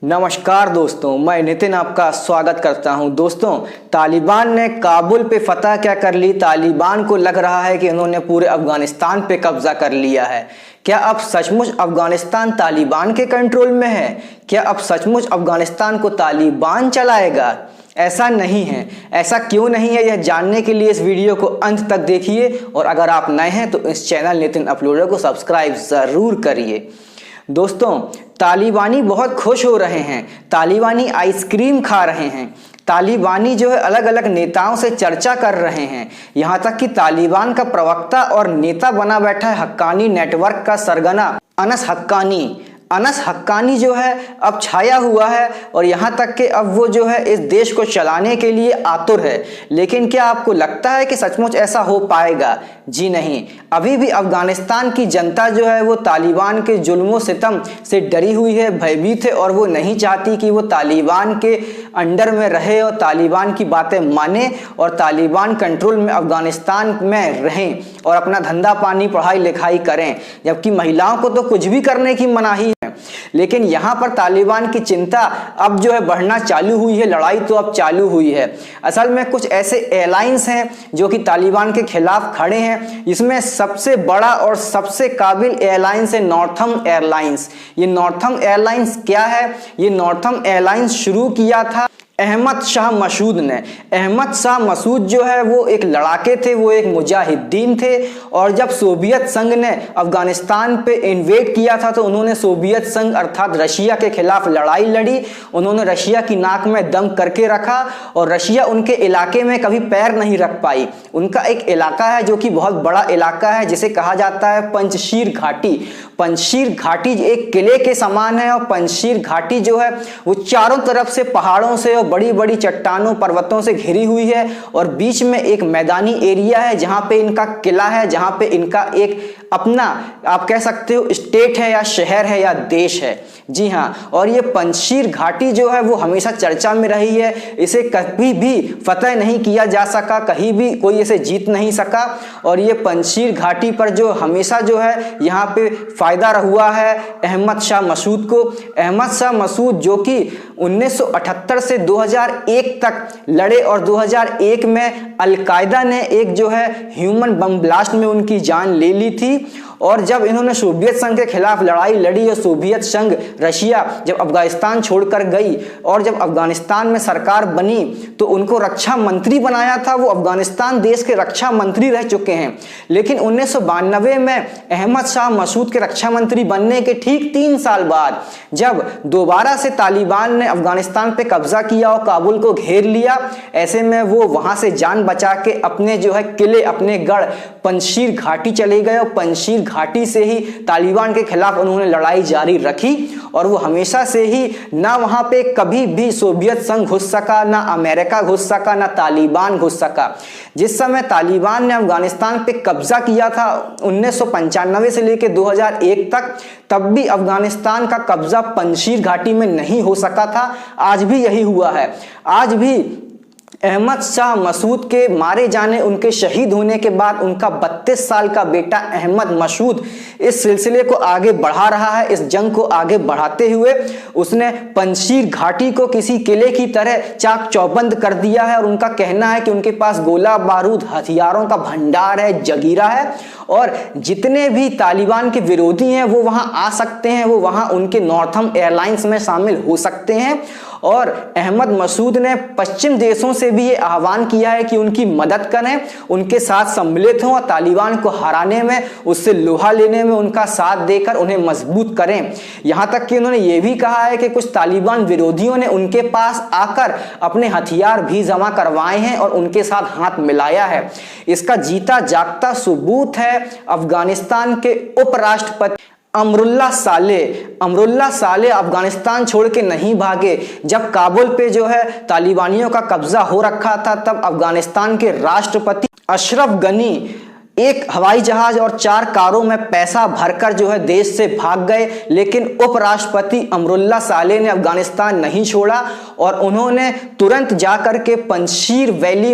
नमस्कार दोस्तों, मैं नितिन आपका स्वागत करता हूं। दोस्तों, तालिबान ने काबुल पे फतह क्या कर ली। तालिबान को लग रहा है कि उन्होंने पूरे अफगानिस्तान पे कब्जा कर लिया है। क्या अब सचमुच अफगानिस्तान तालिबान के कंट्रोल में है? क्या अब सचमुच अफगानिस्तान को तालिबान चलाएगा? ऐसा नहीं है। ऐसा क्यों नहीं है, यह जानने के लिए इस वीडियो को अंत तक देखिए। और अगर आप नए हैं तो इस चैनल नितिन अपलोडर को सब्सक्राइब ज़रूर करिए। दोस्तों, तालिबानी बहुत खुश हो रहे हैं। तालिबानी आइसक्रीम खा रहे हैं। तालिबानी जो है अलग अलग नेताओं से चर्चा कर रहे हैं। यहाँ तक कि तालिबान का प्रवक्ता और नेता बना बैठा है हक्कानी नेटवर्क का सरगना अनस हक्कानी जो है अब छाया हुआ है। और यहाँ तक कि अब वो जो है इस देश को चलाने के लिए आतुर है। लेकिन क्या आपको लगता है कि सचमुच ऐसा हो पाएगा? जी नहीं। अभी भी अफगानिस्तान की जनता जो है वो तालिबान के जुल्मों सितम से डरी हुई है, भयभीत है। और वो नहीं चाहती कि वो तालिबान के अंडर में रहे और तालिबान की बातें माने और तालिबान कंट्रोल में अफगानिस्तान में रहें और अपना धंधा पानी पढ़ाई लिखाई करें। जबकि महिलाओं को तो कुछ भी करने की मनाही है। लेकिन यहाँ पर तालिबान की चिंता अब जो है बढ़ना चालू हुई है। लड़ाई तो अब चालू हुई है। असल में कुछ ऐसे एयरलाइंस हैं जो कि तालिबान के खिलाफ खड़े हैं। इसमें सबसे बड़ा और सबसे काबिल एयरलाइंस है नॉर्थम एयरलाइंस। ये नॉर्थम एयरलाइंस क्या है? ये नॉर्थम एयरलाइंस शुरू किया था अहमद शाह मसूद ने। अहमद शाह मसूद जो है वो एक लड़ाके थे, वो एक मुजाहिदीन थे। और जब सोवियत संघ ने अफगानिस्तान पे इन्वेड किया था तो उन्होंने सोवियत संघ अर्थात रशिया के खिलाफ लड़ाई लड़ी। उन्होंने रशिया की नाक में दम करके रखा और रशिया उनके इलाके में कभी पैर नहीं रख पाई। उनका एक इलाका है जो कि बहुत बड़ा इलाका है, जिसे कहा जाता है पंजशीर घाटी। पंजशीर घाटी एक किले के समान है और पंजशीर घाटी जो है वो चारों तरफ से पहाड़ों से और बड़ी बड़ी चट्टानों पर्वतों से घिरी हुई है। और बीच में एक मैदानी एरिया है जहां पे इनका किला है, जहां पे इनका एक अपना आप कह सकते हो स्टेट है या शहर है या देश है। जी हाँ। और ये पंजशीर घाटी जो है वो हमेशा चर्चा में रही है। इसे कभी भी फतह नहीं किया जा सका, कहीं भी कोई इसे जीत नहीं सका। और ये पंजशीर घाटी पर जो हमेशा जो है यहाँ पे फायदा हुआ है अहमद शाह मसूद को। अहमद शाह मसूद जो कि 1978 से 2001 तक लड़े और 2001 में अलकायदा ने एक जो है ह्यूमन बम ब्लास्ट में उनकी जान ले ली थी। और जब इन्होंने सोवियत संघ के खिलाफ लड़ाई लड़ी और सोवियत संघ रशिया जब अफगानिस्तान छोड़कर गई और जब अफगानिस्तान में सरकार बनी तो उनको रक्षा मंत्री बनाया था। वो अफगानिस्तान देश के रक्षा मंत्री रह चुके हैं। लेकिन 1992 में अहमद शाह मसूद के रक्षा मंत्री बनने के ठीक 3 साल बाद जब दोबारा से तालिबान ने अफगानिस्तान पे कब्जा किया और काबुल को घेर लिया, ऐसे में वो वहां से जान बचा के अपने जो है किले, अपने गढ़ पंजशीर घाटी चले गए। और पंजशीर घाटी से ही तालिबान के खिलाफ उन्होंने लड़ाई जारी रखी। और वो हमेशा से ही ना वहां पे कभी भी सोवियत संघ घुस सका, ना अमेरिका घुस सका, ना तालिबान घुस सका। जिस समय तालिबान ने अफगानिस्तान पे कब्जा किया था 1995 से लेकर 2001 तक, तब भी अफगानिस्तान का कब्जा पंजशीर घाटी में नहीं हो सका था। आज भी यही हुआ है। आज भी अहमद शाह मसूद के मारे जाने, उनके शहीद होने के बाद उनका 32 साल का बेटा अहमद मसूद इस सिलसिले को आगे बढ़ा रहा है। इस जंग को आगे बढ़ाते हुए उसने पंजशीर घाटी को किसी किले की तरह चाक चौबंद कर दिया है। और उनका कहना है कि उनके पास गोला बारूद हथियारों का भंडार है, जगीरा है। और जितने भी तालिबान के विरोधी हैं वो वहां आ सकते हैं, वो वहां उनके नॉर्थम एयरलाइंस में शामिल हो सकते हैं। और अहमद मसूद ने पश्चिम देशों से भी ये आह्वान किया है कि उनकी मदद करें, उनके साथ सम्मिलित हों और तालिबान को हराने में, उससे लोहा लेने में उनका साथ देकर उन्हें मजबूत करें। यहाँ तक कि उन्होंने ये भी कहा है कि कुछ तालिबान विरोधियों ने उनके पास आकर अपने हथियार भी जमा करवाए हैं और उनके साथ हाथ मिलाया है। इसका जीता जागता सबूत है अफगानिस्तान के उपराष्ट्रपति अमरुल्लाह सालेह अफगानिस्तान छोड़ के नहीं भागे। जब काबुल पे जो है तालिबानियों का कब्जा हो रखा था तब अफगानिस्तान के राष्ट्रपति अशरफ गनी एक हवाई जहाज और 4 कारों में पैसा भरकर जो है देश से भाग गए। लेकिन उपराष्ट्रपति अमरुल्लाह सालेह ने अफगानिस्तान नहीं छोड़ा और उन्होंने तुरंत जाकर के पंजशीर वैली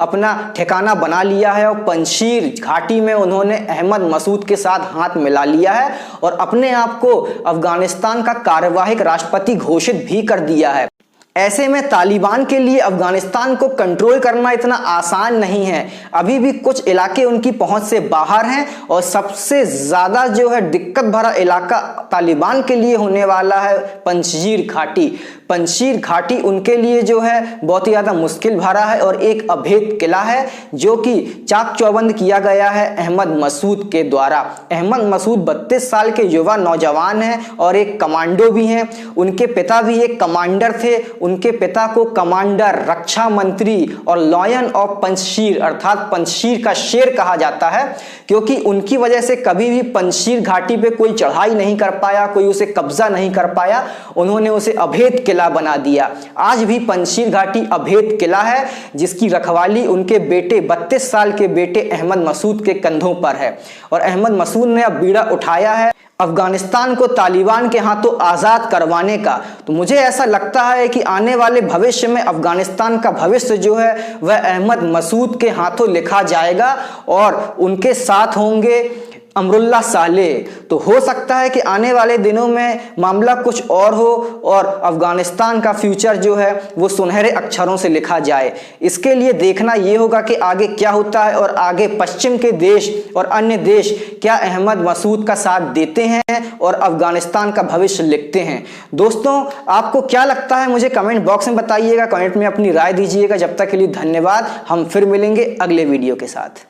अपना ठिकाना बना लिया है और पंजशीर घाटी में उन्होंने अहमद मसूद के साथ हाथ मिला लिया है और अपने आप को अफगानिस्तान का कार्यवाहक राष्ट्रपति घोषित भी कर दिया है। ऐसे में तालिबान के लिए अफगानिस्तान को कंट्रोल करना इतना आसान नहीं है। अभी भी कुछ इलाके उनकी पहुंच से बाहर हैं और सबसे ज़्यादा जो है दिक्कत भरा इलाका तालिबान के लिए होने वाला है पंजशीर घाटी। पंजशीर घाटी उनके लिए जो है बहुत ही ज़्यादा मुश्किल भरा है और एक अभेद किला है जो कि चाक चौबंद किया गया है अहमद मसूद के द्वारा। अहमद मसूद 32 साल के युवा नौजवान हैं और एक कमांडो भी हैं। उनके पिता भी एक कमांडर थे। उनके पिता को कमांडर, रक्षा मंत्री और लॉयन ऑफ पंजशीर अर्थात पंजशीर का शेर कहा जाता है, क्योंकि उनकी वजह से कभी भी पंजशीर घाटी पे कोई चढ़ाई नहीं कर पाया, कोई उसे कब्जा नहीं कर पाया। उन्होंने उसे अभेद किला बना दिया। आज भी पंजशीर घाटी अभेद किला है जिसकी रखवाली उनके बेटे 32 साल के बेटे अहमद मसूद के कंधों पर है और अहमद मसूद ने अब बीड़ा उठाया है अफगानिस्तान को तालिबान के हाथों आज़ाद करवाने का। तो मुझे ऐसा लगता है कि आने वाले भविष्य में अफगानिस्तान का भविष्य जो है वह अहमद मसूद के हाथों लिखा जाएगा और उनके साथ होंगे अमरुल्लाह सालेह। तो हो सकता है कि आने वाले दिनों में मामला कुछ और हो और अफगानिस्तान का फ्यूचर जो है वो सुनहरे अक्षरों से लिखा जाए। इसके लिए देखना ये होगा कि आगे क्या होता है और आगे पश्चिम के देश और अन्य देश क्या अहमद मसूद का साथ देते हैं और अफगानिस्तान का भविष्य लिखते हैं। दोस्तों, आपको क्या लगता है मुझे कमेंट बॉक्स में बताइएगा, कमेंट में अपनी राय दीजिएगा। जब तक के लिए धन्यवाद। हम फिर मिलेंगे अगले वीडियो के साथ।